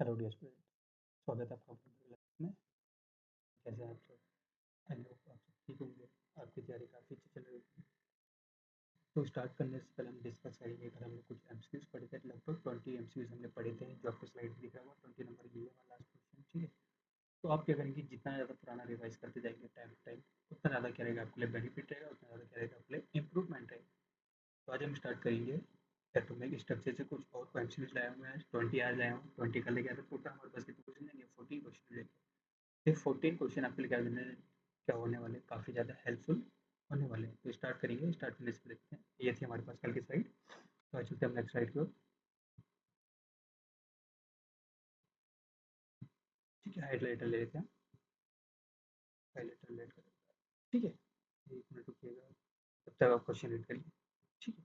Hello dear student, स्वागत है आपका अपने क्लास में। कैसे हैं आप सब? आई होप आप सब ठीक होंगे। आपकी तैयारी काफ़ी अच्छी चल रही है। तो स्टार्ट करने से पहले हम डिस्कस करेंगे। अगर हमने कुछ एमसीक्यूज पढ़े थे, लगभग 20 एमसीक्यूज हमने पढ़े थे, जो आपको स्लाइड में दिख रहा होगा। 20 नंबर ये है लास्ट क्वेश्चन, ठीक है। तो आप क्या करेंगे, जितना ज़्यादा पुराना रिवाइज करते जाएंगे टाइम टू टाइम, उतना ज़्यादा क्या रहेगा आपके लिए बेनिफिट रहेगा, उतना ज़्यादा क्या रहेगा आपके लिए इंप्रूवमेंट रहेगा। तो आज हम स्टार्ट करेंगे एटॉमिक स्ट्रक्चर से। कुछ और एमसीक्यूज लाया हूँ मैं आज, 20 आज लाया हूँ। 20 कर लेके आया तो टोटल हमारे पास कितने क्वेश्चन जाएंगे? 14 क्वेश्चन जाएंगे। ये 14 क्वेश्चन आपके लिए क्या होने वाले, काफ़ी ज़्यादा हेल्पफुल होने वाले हैं। तो स्टार्ट करेंगे। स्टार्ट करने से देखते हैं, ये थी हमारे पास कल की स्लाइड। तो आज चलते हैं हम नेक्स्ट स्लाइड की ओर। ठीक है, हाइलाइटर ले लेते हैं। हाइलाइटर ले लेते हैं, ठीक है। एक मिनट रुकिएगा, तब तक आप क्वेश्चन रीड करिए। ठीक है।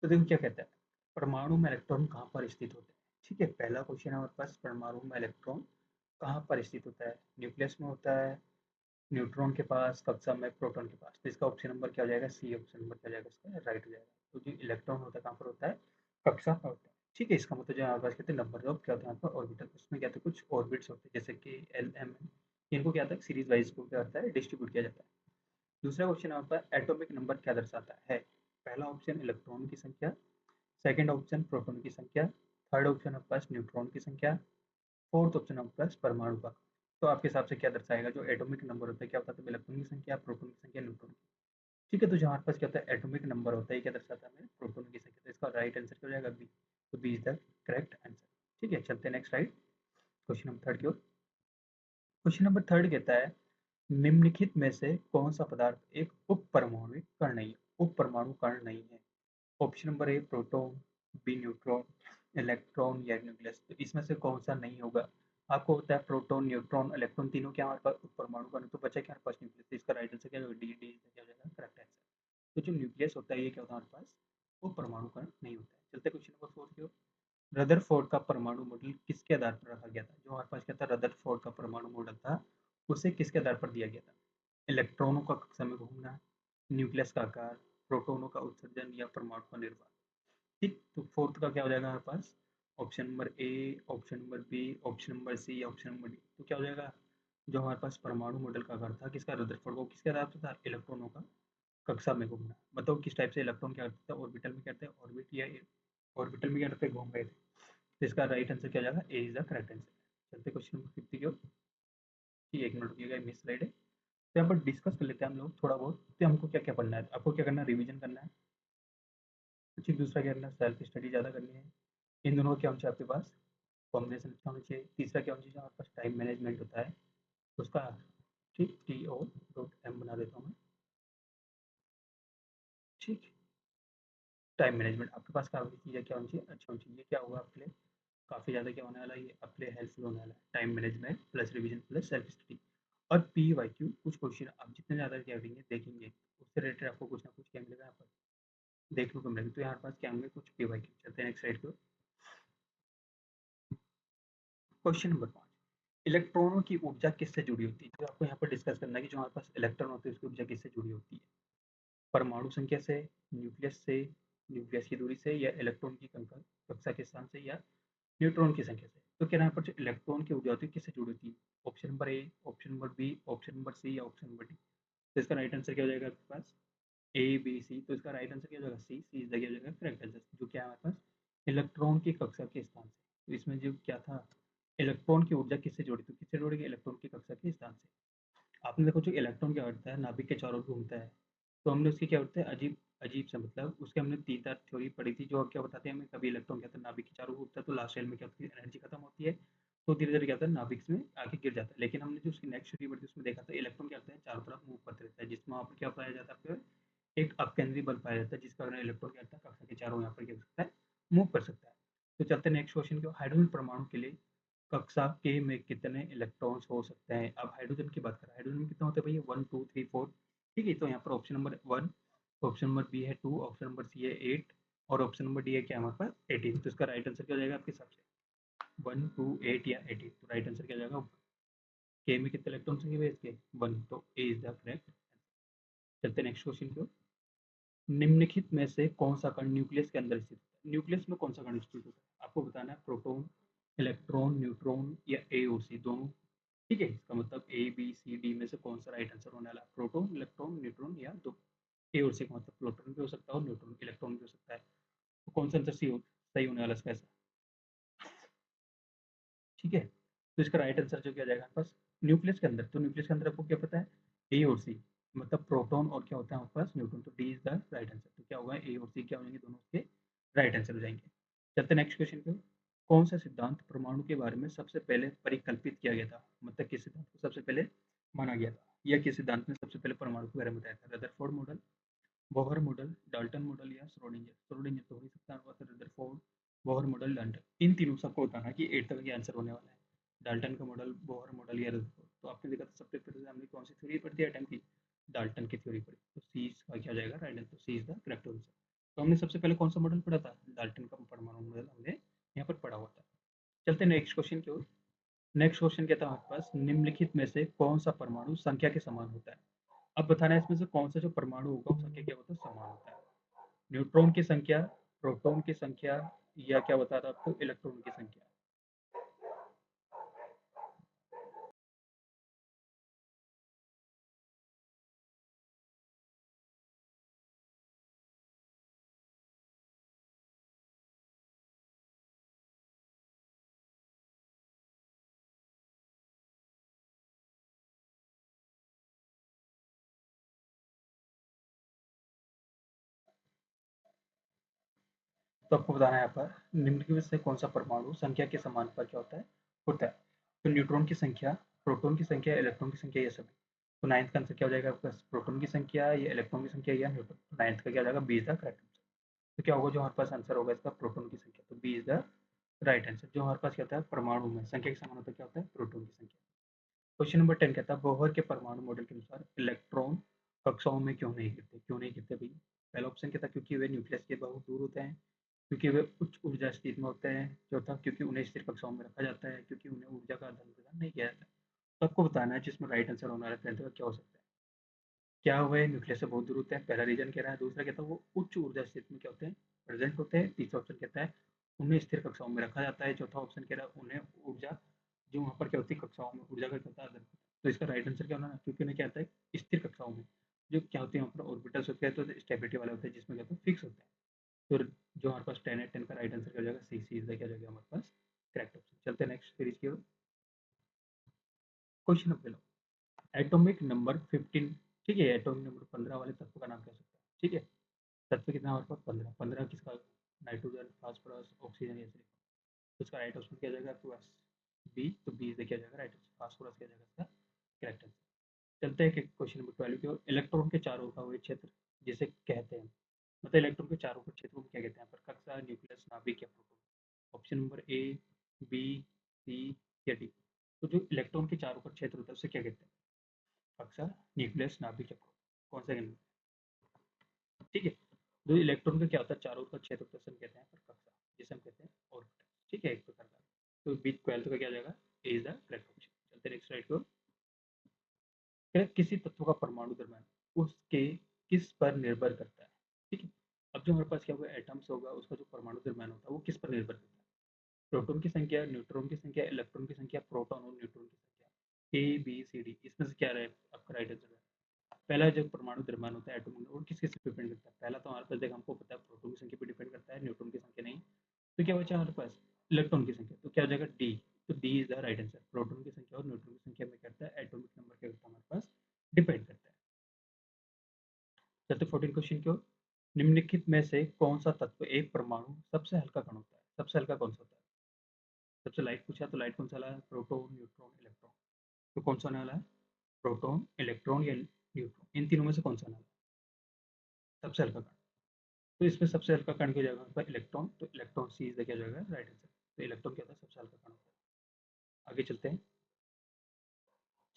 तो देखो क्या कहता है, परमाणु में इलेक्ट्रॉन कहाँ पर स्थित होते हैं। ठीक है, पहला क्वेश्चन है हमारे पास, परमाणु में इलेक्ट्रॉन कहाँ पर स्थित होता है? न्यूक्लियस में होता है, न्यूट्रॉन के पास, कक्षा में प्रोटॉन के पास। तो इसका ऑप्शन नंबर क्या हो जाएगा? सी ऑप्शन नंबर क्या हो जाएगा? इसका राइट हो जाएगा। तो जो इलेक्ट्रॉन होता है कहाँ पर होता है? कक्षा पर होता है। ठीक है, इसका मतलब जो हमारे पास कहते हैं नंबर ऑफ क्या होता है यहाँ पर? ऑर्बिटल। उसमें क्या होता है, कुछ ऑर्बिट्स होते हैं जैसे कि एल एम एन। इनको क्या होता है, सीरीज वाइज को क्या होता है, डिस्ट्रीब्यूट किया जाता है। दूसरा क्वेश्चन हमारे पास, एटॉमिक नंबर क्या दर्शाता है? पहला ऑप्शन इलेक्ट्रॉन की संख्या, सेकंड ऑप्शन प्रोटॉन की संख्या, थर्ड ऑप्शन हमारे पास न्यूट्रॉन की संख्या, फोर्थ ऑप्शन हमारे पास परमाणु का। तो आपके हिसाब से क्या दर्शाएगा? जो एटॉमिक नंबर होता है क्या होता है? तो इलेक्ट्रॉन की संख्या, प्रोटॉन की संख्या, न्यूट्रॉन की। ठीक है, तो जो हमारे पास क्या होता है, एटॉमिक नंबर होता है, ये क्या दर्शाता है हमें? प्रोटॉन की संख्या। तो इसका राइट आंसर क्या हो जाएगा? बी। तो B is the correct answer. ठीक है, चलते हैं next slide, question number third की ओर। क्वेश्चन नंबर थर्ड कहता है, निम्नलिखित में से कौन सा पदार्थ एक उप परमाणु कण नहीं है? उप परमाणु कण नहीं है। Option number A proton, B neutron, electron या न्यूक्लियस। तो इसमें से कौन सा नहीं होगा? आपको होता है प्रोटॉन, न्यूट्रॉन, इलेक्ट्रॉन, तीनों क्या हमारे पास उप परमाणु कण, तो बचा क्या हमारे पास? न्यूक्लियस। तो इसका राइट आंसर क्या होगा? डी। डी क्या हो जाएगा? Correct answer. तो जो न्यूक्लियस होता है ये क्या होता है हमारे पास? वो परमाणु कण नहीं होता है। चलते क्वेश्चन नंबर फोर की ओर। रदरफोर्ड का परमाणु मॉडल किसके आधार पर रखा गया था? जो हमारे पास क्या था, रदरफोर्ड का परमाणु मॉडल था, उसे किसके आधार पर दिया गया था? इलेक्ट्रॉनों का कक्षा में घूमना, न्यूक्लियस का आकार, प्रोटोनों का उत्सर्जन या परमाणु का निर्माण। ठीक, तो फोर्थ का क्या हो जाएगा हमारे पास? Option number A, option number B, option number C या ऑप्शन नंबर डी। तो क्या हो जाएगा? जो हमारे पास परमाणु मॉडल का आकार था किसका? रदरफोर्ड को किसके आधार पर था? इलेक्ट्रॉनों का कक्षा में घूमना। बताओ किस टाइप से इलेक्ट्रॉन क्या करते थे? ऑर्बिटल में करते हैं, ऑर्बिट या ऑर्बिटल में क्या करते घूम रहे थे। तो इसका राइट आंसर क्या हो जाएगा? ए इज द करेक्ट आंसर। चलते क्वेश्चन नंबर 50 की ओर। ठीक, एक मिनट रुकिएगा, मिस स्लाइड है। तो यहाँ पर डिस्कस कर लेते हैं हम लोग थोड़ा बहुत। तो हमको क्या क्या पढ़ना है, आपको क्या करना है? रिवीजन करना है। ठीक, दूसरा क्या करना है? सेल्फ स्टडी ज़्यादा करनी है। इन दोनों का क्या होना चाहिए आपके पास? कॉम्बिनेशन अच्छा होना चाहिए। तीसरा क्या होना चाहिए? हमारे पास टाइम मैनेजमेंट होता है उसका। ठीक, टी ओ डॉट एम बना देता हूँ मैं। ठीक, टाइम मैनेजमेंट आपके पास काफ़ी चीज़ें क्या होनी चाहिए? अच्छी होनी चाहिए। ये क्या होगा आपके लिए? काफ़ी ज़्यादा क्या होने वाला है, ये आपके लिए हेल्पफुल होने वाला है। Time management plus revision plus self study. और पी वाई क्यू, कुछ क्वेश्चन आप जितने ज़्यादा क्या करेंगे देखेंगे, उससे रिलेटेड आपको कुछ ना कुछ क्या मिलेगा यहाँ पर, देखने को मिलेगा। तो यहाँ पास क्या होंगे? कुछ पी वाई क्यू। चलते हैं नेक्स्ट साइड को। क्वेश्चन नंबर 5, इलेक्ट्रॉनों की ऊर्जा किससे जुड़ी होती है? जो आपको यहाँ पर डिस्कस करना है कि जो हमारे पास इलेक्ट्रॉन होते हैं उसकी ऊर्जा किससे जुड़ी होती है? परमाणु संख्या से, न्यूक्लियस से, न्यूक्लियस की दूरी से, या इलेक्ट्रॉन की कक्षा के स्थान से, या न्यूट्रॉन की संख्या से। तो क्या यहाँ पर जो इलेक्ट्रॉन की ऊर्जा होती है किससे जुड़ी होती है? Option number A, option number B, option number C या ऑप्शन नंबर डी। तो इसका राइट आंसर क्या हो जाएगा आपके पास? ए बी सी। तो इसका राइट आंसर क्या हो जाएगा? सी। सी इज द क्या हो जाएगा? Correct answer. जो क्या है हमारे पास? इलेक्ट्रॉन की कक्षा के स्थान से। तो इसमें जो क्या था, इलेक्ट्रॉन की ऊर्जा किससे जोड़ी? तो किससे जोड़ेगी? इलेक्ट्रॉन की कक्षा के स्थान से। आपने देखो जो इलेक्ट्रॉन क्या करता है, नाभिक के चारों ओर घूमता है। तो हमने उसकी क्या होता है, अजीब अजीब सा मतलब उसके हमने तीन चार थ्योरी पढ़ी थी, जो क्या बताते हैं हमें, कभी इलेक्ट्रॉन क्या होता है नाभिक के चारों ओर घूमता है तो लास्ट एंड में क्या होती है, एनर्जी खत्म होती है, तो धीरे धीरे क्या होता है नाभिक में आके गिर जाता है। लेकिन हमने जो उसकी नेक्स्ट थ्योरी पढ़ी थी उसमें देखा था इलेक्ट्रॉन क्या होता है चारों तरफ मूव करते रहता है, जिसमें वहाँ पर क्या पाया जाता है आपके, एक अपकेंद्री बल पाया जाता है, जिसका कारण इलेक्ट्रॉन क्या होता है कक्षा के चारों यहाँ पर क्या कर सकता है, मूव कर सकता है। तो चलते हैं नेक्स्ट क्वेश्चन को। हाइड्रोजन परमाणु के लिए कक्षा के में कितने इलेक्ट्रॉन्स हो सकते हैं? अब हाइड्रोजन की बात करें, हाइड्रोजन में कितना होता है भैया? 1 2 3 4। ठीक है, तो यहाँ पर option number 1, option number B है 2, ऑप्शन नंबर सी है 8, और ऑप्शन नंबर डी है क्या हमारे पास? 18। तो इसका राइट आंसर क्या हो जाएगा आपके हिसाब से? 1 2 8 या 18? तो राइट आंसर क्या हो जाएगा? के में कितने इलेक्ट्रॉन्स होंगे भैया इसके? 1। तो ए इज द करेक्ट। चलते हैं नेक्स्ट क्वेश्चन को। निम्नलिखित में से कौन सा कण न्यूक्लियस के अंदर स्थित होता है? न्यूक्लियस में कौन सा कण स्थित होता है? आपको बताना है प्रोटॉन, इलेक्ट्रॉन, न्यूट्रॉन या ए और सी दोनों। ठीक है, इसका मतलब ए बी सी डी में से कौन सा राइट आंसर होने वाला है? प्रोटॉन, इलेक्ट्रॉन, न्यूट्रॉन या दो। ए और सी का मतलब प्रोटॉन भी हो सकता है और न्यूट्रॉन, इलेक्ट्रॉन भी हो सकता है। तो कौन सा आंसर सही होने वाला है इसका ऐसा? ठीक है, तो इसका राइट आंसर जो क्या जाएगा हमारे पास न्यूक्लियस के अंदर। तो न्यूक्लियस के अंदर आपको क्या पता है? ए और सी, मतलब प्रोटॉन और क्या होता है हमारे पास? न्यूट्रॉन। तो D is the right answer. तो क्या होगा? ए और सी क्या हो जाएंगे? दोनों उसके राइट आंसर हो जाएंगे। चलते नेक्स्ट क्वेश्चन पे। कौन सा सिद्धांत परमाणु के बारे में सबसे पहले परिकल्पित किया गया था? मतलब किस सिद्धांत को सबसे पहले माना गया था, या किस सिद्धांत ने सबसे पहले परमाणु के बारे में बताया था? Rutherford model, Bohr model, Dalton model या श्रोडिंगर? श्रोडिंगर तो हो ही सकता है, रदरफोर्ड, बोहर मॉडल, डाल्टन। इन तीनों सबको बताना कि 8 तक ये आंसर होने वाला है। डाल्टन का मॉडल, बोहर मॉडल या रदरफोर्ड। तो आपने देखा था सबसे पहले हमने कौन सी थ्योरी पढ़ी थी एटम की? डाल्टन की थ्योरी पढ़ी। तो सी का क्या हो जाएगा right answer? C is the correct answer. तो हमने सबसे पहले कौन सा मॉडल पढ़ा था? डाल्टन का परमाणु मॉडल हमने यहाँ पर पढ़ा हुआ था। चलते नेक्स्ट क्वेश्चन की ओर। नेक्स्ट क्वेश्चन क्या था हमारे पास? निम्नलिखित में से कौन सा परमाणु संख्या के समान होता है? अब बताना है इसमें से कौन सा जो परमाणु होगा वो संख्या क्या होता है? समान होता है। न्यूट्रॉन की संख्या, प्रोटॉन की संख्या, या क्या बता रहा आपको इलेक्ट्रॉन की संख्या? तो आपको बताना है यहाँ पर निम्नलिखित में से कौन सा परमाणु संख्या के समान पर क्या होता है? तो न्यूट्रॉन की संख्या, प्रोटॉन की संख्या, इलेक्ट्रॉन की संख्या, ये सभी। तो नाइन्थ का आंसर क्या हो जाएगा आपका? प्रोटॉन की संख्या या इलेक्ट्रॉन की संख्या या न्यूट्रॉन? तो नाइन्थ का क्या हो जाएगा? B is the correct answer. तो क्या होगा जो हमारे पास आंसर होगा इसका? प्रोटॉन की संख्या। तो B is the right answer. जो हमारे पास क्या होता है परमाणु में संख्या के समान होता है, क्या होता है? प्रोटॉन की संख्या। क्वेश्चन नंबर 10 कहता है बोहर के परमाणु मॉडल के अनुसार इलेक्ट्रॉन कक्षाओं में क्यों नहीं गिरते? क्यों नहीं गिरते भाई? पहला ऑप्शन कहता है क्योंकि वे न्यूक्लियस के बहुत दूर होते हैं, क्योंकि वे उच्च ऊर्जा स्थिति में होते हैं, चौथा क्योंकि उन्हें स्थिर कक्षाओं में रखा जाता है, क्योंकि उन्हें ऊर्जा का आदान प्रदान नहीं किया जाता। तो आपको बताना है जिसमें राइट आंसर होने वाला है पहले तो क्या हो सकता है? क्या वे न्यूक्लियस से बहुत दूर होते हैं? पहला रीजन कह रहा है। दूसरा कहता है वो उच्च ऊर्जा स्थिति में क्या होते हैं? प्रेजेंट होते हैं। तीसरा ऑप्शन कहता है उन्हें स्थिर कक्षाओं में रखा जाता है। चौथा ऑप्शन कह रहा है उन्हें ऊर्जा, जो वहाँ पर क्या होती है कक्षाओं में ऊर्जा का क्या होता है आदान प्रदान। तो इसका राइट आंसर क्या होना है? क्योंकि उन्हें क्या होता है स्थिर कक्षाओं में, जो क्या होती है वहाँ पर ऑर्बिटल्स होते हैं तो स्टेबिलिटी वाले होते हैं, जिसमें क्या होता है फिक्स होता है। तो जो हमारे पास 10 है, 10 का राइट आंसर क्या हो जाएगा? सी, सी इज द क्या हो जाएगा हमारे पास करेक्ट ऑप्शन। चलते हैं नेक्स्ट सीरीज की ओर। क्वेश्चन नंबर लो, एटॉमिक नंबर 15। ठीक है, एटॉमिक नंबर 15 वाले तत्व का नाम क्या हो सकता है? ठीक है, तत्व कितना हमारे पास? 15। 15 किसका? नाइट्रोजन, फास्फोरस, ऑक्सीजन, ऐसे। तो इसका राइट ऑप्शन क्या जाएगा आपके पास? बी। तो बी से क्या जाएगा राइट आंसर? फास्फोरस क्या जाएगा इसका करेक्ट आंसर। चलते हैं क्वेश्चन नंबर 12 की ओर। इलेक्ट्रॉन के चारों का वह क्षेत्र जिसे कहते हैं, मतलब इलेक्ट्रॉन के चारों के क्षेत्र को क्या कहते हैं? पर कक्षा, न्यूक्लियस, नाभिक या proton? Option number A, B, C या डी। तो जो इलेक्ट्रॉन के चारों का क्षेत्र होता है उसे क्या कहते हैं? कक्षा, न्यूक्लियस, नाभिक या प्रोटॉन? कौन सा कहते हैं? ठीक है, जो इलेक्ट्रॉन का क्या होता है चारों का क्षेत्र होता है उसे हम कहते हैं पर कक्षा, जिसे हम कहते हैं ऑर्बिटल। ठीक है, एक प्रकार का। तो बीच 12 का क्या जाएगा? ए इज द करेक्ट ऑप्शन। चलते नेक्स्ट स्लाइड को। किसी तत्व का परमाणु द्रव्यमान उसके किस पर निर्भर करता है? ठीक है, अब जो हमारे पास क्या होगा एटम्स होगा उसका जो परमाणु द्रव्यमान होता है वो किस पर निर्भर करता है? प्रोटॉन की संख्या, न्यूट्रॉन की संख्या, इलेक्ट्रॉन की संख्या, प्रोटॉन और न्यूट्रॉन की संख्या। ए बी सी डी, इसमें से क्या रहे आपका राइट आंसर है? पहला जो परमाणु द्रव्यमान होता है एटॉमिक नंबर किस किस पे डिपेंड करता है? पहला तो हमारे पास देखो हमको पता है प्रोटॉन की संख्या पे डिपेंड करता है, न्यूट्रॉन की संख्या नहीं। तो क्या बचा हमारे पास? इलेक्ट्रॉन की संख्या। तो क्या हो जाएगा? डी। तो D is the right answer. Proton की संख्या और न्यूट्रॉन की संख्या में करता है एटॉमिक नंबर क्या करता है हमारे पास डिपेंड करता है। चलते 14 क्वेश्चन की ओर। निम्नलिखित में से कौन सा तत्व एक परमाणु सबसे हल्का कण होता है? सबसे हल्का कौन सा होता है? सबसे लाइट पूछा तो लाइट कौन सा वाला है? Proton, neutron, electron. तो कौन सा होने वाला है? प्रोटॉन, इलेक्ट्रॉन या न्यूट्रॉन? इन तीनों में से कौन सा होने वाला है सबसे हल्का कण? तो इसमें सबसे हल्का कण की जगह पर इलेक्ट्रॉन, तो इलेक्ट्रॉन सी इज क्या जाएगा राइट आंसर। तो इलेक्ट्रॉन क्या होता है? सबसे हल्का कण होता है। आगे चलते हैं।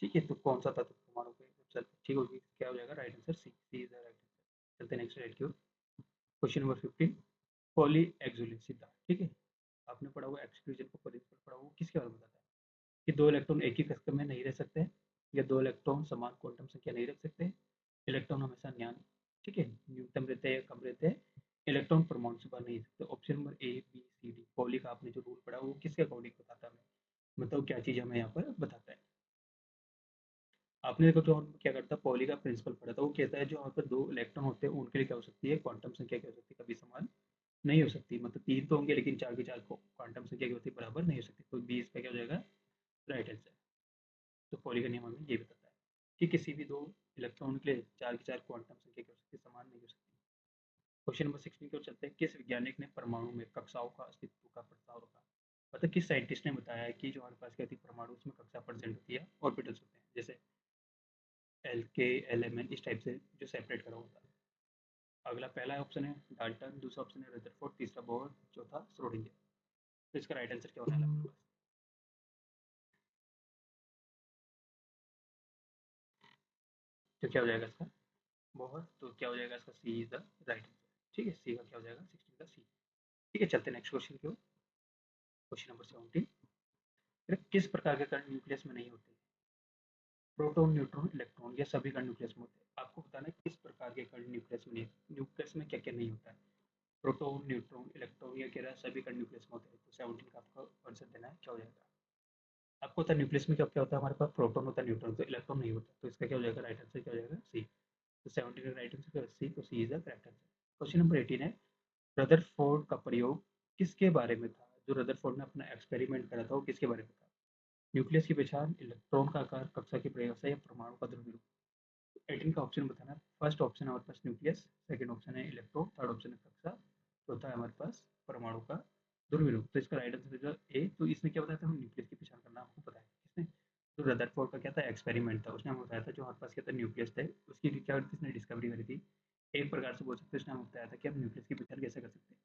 ठीक है, तो कौन सा तत्व परमाणु पे सबसे हल्का? ठीक होगी, क्या हो जाएगा right answer? C, C is the right answer. चलते हैं नेक्स्ट स्लाइड की ओर। क्वेश्चन नंबर 15, पॉली एक्सुलिन सिद्धांत। ठीक है, आपने पढ़ा हुआ एक्सक्लूजन को प्रिंसिपल पढ़ा हुआ, किसके बारे में बताता है? कि दो इलेक्ट्रॉन एक ही कक्षा में नहीं रह सकते, या दो इलेक्ट्रॉन समान क्वांटम संख्या नहीं रख सकते, इलेक्ट्रॉन हमेशा न्यान, ठीक है, न्यूनतम रहते हैं या कम रहते हैं, इलेक्ट्रॉन परमाणु से बाहर नहीं जा सकते। Option number A B C D, Pauli का आपने जो रूल पढ़ा वो किसके अकॉर्डिंग बताता है हमें, मतलब क्या चीज़ हमें यहाँ पर बताता है। आपने देखो जो हम क्या करता है, पॉली का प्रिंसिपल पढ़ा था, वो कहता है जो यहाँ पर दो इलेक्ट्रॉन होते हैं उनके लिए क्या हो सकती है, क्वांटम संख्या क्या हो सकती है, कभी समान नहीं हो सकती। मतलब तीन तो होंगे लेकिन चार के चार क्वांटम संख्या क्या होती है, बराबर नहीं हो सकती। तो 20 का क्या हो जाएगा, राइट आंसर। तो पॉली का नियम हमें ये बताता है कि किसी भी दो इलेक्ट्रॉन के लिए चार की चार क्वांटम संख्या क्या हो सकती है, समान नहीं हो सकती। क्वेश्चन नंबर 16 की ओर चलते हैं। किस वैज्ञानिक ने परमाणु में कक्षाओं का अस्तित्व का प्रस्ताव रखा, मतलब किस साइंटिस्ट ने बताया है कि जो हमारे पास क्या होती है, परमाणु उसमें कक्षा प्रेजेंट होती है, ऑर्बिटल्स होते हैं, जैसे एल के एल एम एन, इस टाइप से जो सेपरेट करा होता है। अगला पहला ऑप्शन है डाल्टन, दूसरा ऑप्शन है रदरफोर्ड, तीसरा बोर, चौथा श्रोडिंगर। तो इसका राइट आंसर क्या होने वाला है हमारे पास, तो क्या हो जाएगा इसका, बोहर। तो क्या हो जाएगा इसका, सी इज द राइट आंसर। ठीक है, सी का क्या हो जाएगा, 16 का सी। ठीक है, चलते हैं नेक्स्ट क्वेश्चन की ओर। क्वेश्चन नंबर 17, किस प्रकार के कण न्यूक्लियस में नहीं होते, प्रोटॉन न्यूट्रॉन इलेक्ट्रॉन, ये सभी कण न्यूक्लियस में होते हैं। आपको बताना है किस प्रकार के कण न्यूक्लियस में नहीं, न्यूक्लियस में क्या क्या नहीं होता है। प्रोटॉन न्यूट्रॉन इलेक्ट्रॉन, ये कह रहा है सभी कण न्यूक्लियस में होते हैं। तो 17 का आपको आंसर देना है, क्या हो जाएगा। आपको पता है न्यूक्लियस में क्या क्या होता है, हमारे पास प्रोटॉन होता है, न्यूट्रॉन, तो इलेक्ट्रॉन नहीं होता। तो इसका क्या हो जाएगा, राइट आंसर क्या हो जाएगा, सी। तो 17 का राइट आंसर क्या है, सी। तो C is the correct answer. Question number 18 है, रदरफोर्ड का प्रयोग किसके बारे में था, जो रदरफोर्ड ने अपना एक्सपेरिमेंट करा था वो किसके बारे में था। न्यूक्लियस की पहचान, इलेक्ट्रॉन का आकार, कक्षा की परिभाषा या परमाणु का द्रव्य रूप। 18 का ऑप्शन बताना है। फर्स्ट ऑप्शन है हमारे पास न्यूक्लियस, सेकंड ऑप्शन है इलेक्ट्रॉन, थर्ड ऑप्शन है कक्षा, चौथा है हमारे पास परमाणु का ध्रुवीय रूप। तो इसका राइट आंसर है ए। तो इसने क्या बताया था, हम न्यूक्लियस की पहचान करना हमको पता है किसने, जो रदरफोर्ड का क्या था, एक्सपेरिमेंट था, उसने हमें बताया था जो हमारे पास क्या था, न्यूक्लियस थे, उसकी क्या इसने डिस्कवरी करी थी। एक प्रकार से बोल सकते हैं उसने हमें बताया था कि हम न्यूक्लियस की पहचान कैसे कर सकते हैं।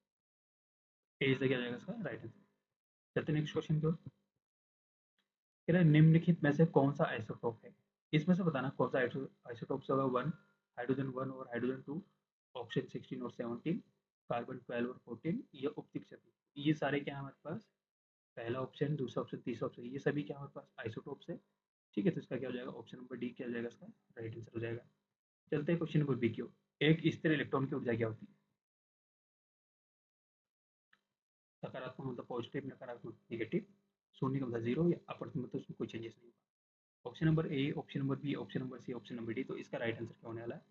ए से क्या जाएगा इसका राइट आंसर। चलते नेक्स्ट क्वेश्चन की ओर। कह रहा है निम्नलिखित में से कौन सा आइसोटोप है, इसमें से बताना कौन सा आइसोटोप होगा। वन, हाइड्रोजन वन और हाइड्रोजन टू, ऑप्शन 16 और 17, कार्बन 12 और 14, ये उपतिक क्षति। ये सारे क्या है हमारे पास, पहला ऑप्शन, दूसरा ऑप्शन, तीसरा ऑप्शन, ये सभी क्या हमारे पास आइसोटोप्स है। ठीक है, तो इसका क्या हो जाएगा, ऑप्शन नंबर डी क्या हो जाएगा इसका राइट आंसर हो जाएगा। चलते हैं क्वेश्चन नंबर बी की ओर। एक स्थिर इलेक्ट्रॉन की ऊर्जा क्या होती है, सकारात्मक मतलब पॉजिटिव, नकारात्मक नेगेटिव, शून्य का मतलब जीरो, या अपर मतलब उसमें कोई चेंजेस नहीं होगा। Option number A, option number B, option number C, option number D. तो इसका राइट आंसर क्या होने वाला है,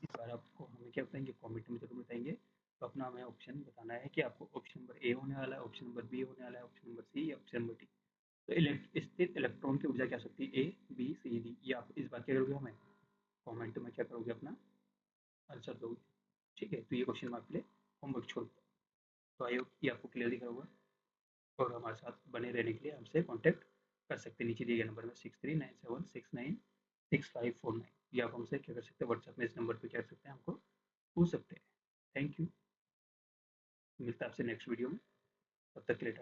इस बार आपको हमें क्या बताएंगे, कमेंट में जरूर बताएंगे। तो अपना हमें ऑप्शन बताना है कि आपको ऑप्शन नंबर ए होने वाला है, ऑप्शन नंबर बी होने वाला है, ऑप्शन नंबर सी या ऑप्शन नंबर डी। तो स्थिर इलेक्ट्रॉन की ऊर्जा क्या हो सकती है, ए बी सी डी। ये आप इस बार क्या करोगे, हमें कमेंट में क्या करोगे, अपना आंसर दोगे। ठीक है, तो ये क्वेश्चन मैं आपके लिए होमवर्क छोड़ दूँ। तो आई होप ये आपको क्लियर दिख रहा होगा, और हमारे साथ बने रहने के लिए हमसे कॉन्टैक्ट कर सकते हैं नीचे दिए गए नंबर में, 6397696549। या आप हमसे क्या कर सकते हैं, व्हाट्सएप में इस नंबर पर क्या कर सकते हैं, हमको पूछ सकते हैं। थैंक यू, मिलता है आपसे नेक्स्ट वीडियो में, तब तक के लिए।